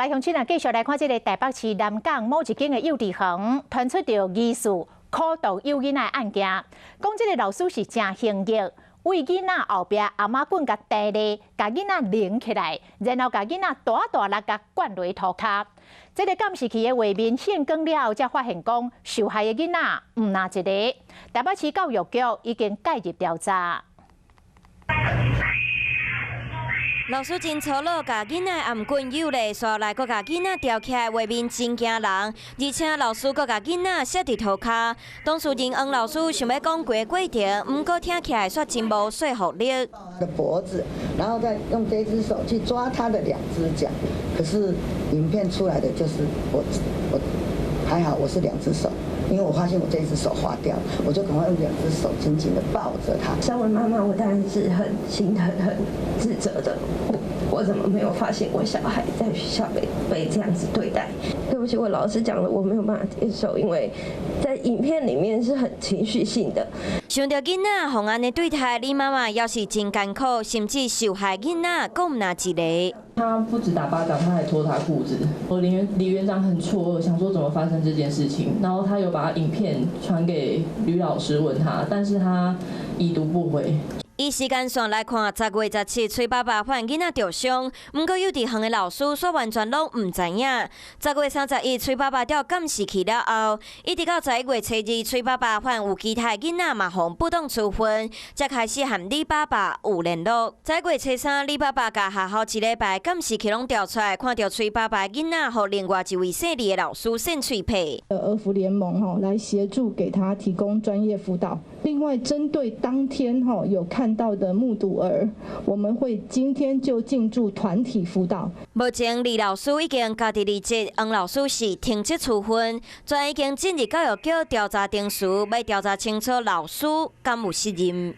来乡亲啊，继续来看这个台北市南港某一间的幼稚园传出着疑似苦毒幼囡仔案件，讲这个老师是真凶恶，为囡仔后壁阿妈棍甲带咧，甲囡仔拧起来，然后甲囡仔大力甲灌落涂骹。这个监视器的画面现更了后，才发现讲受害的囡仔唔哪一个。台北市教育局已经介入调查。 老师真粗鲁，甲囡仔按棍有咧，煞来搁甲囡仔吊起来，画面真惊人。而且老师搁甲囡仔摔伫涂骹，当事人王老师想要讲过程，毋过听起来煞真无说服力。的脖子，然后再用这只手去抓他的2只脚，可是影片出来的就是我还好，我是2只手。 因为我发现我这一只手滑掉，我就赶快用2只手紧紧的抱着他。身为妈妈，我当然是很心疼、很自责的。我怎么没有发现我小孩在学校被这样子对待？对不起，我老实讲了，我没有办法接受，因为在影片里面是很情绪性的。想到囡仔互安尼对待，李妈妈也是真艰苦，甚至受害囡仔更哪一个。 他不止打巴掌，他还脱他裤子。李园长很错愕，想说怎么发生这件事情，然后他有把影片传给吕老师问他，但是他已读不回。 以时间线来看，10月17，崔爸爸发现囡仔受伤，不过幼稚园的老师煞完全拢唔知影。10月31，崔爸爸调监视器了后，一直到11月7日，崔爸爸发现有其他囡仔嘛互不当处分，才开始和李爸爸有联络。11月7日，李爸爸甲学校1礼拜监视器拢调出来，看到崔爸爸囡仔互另外一位姓李的老师扇嘴皮。儿福联盟来协助给他提供专业辅导。另外，针对当天有看到的目睹儿，我们会今天就进驻团体辅导。目前李老师已经家己离职，王老师是停职处分，专已经进入教育局调查定数，要调查清楚老师敢有失任。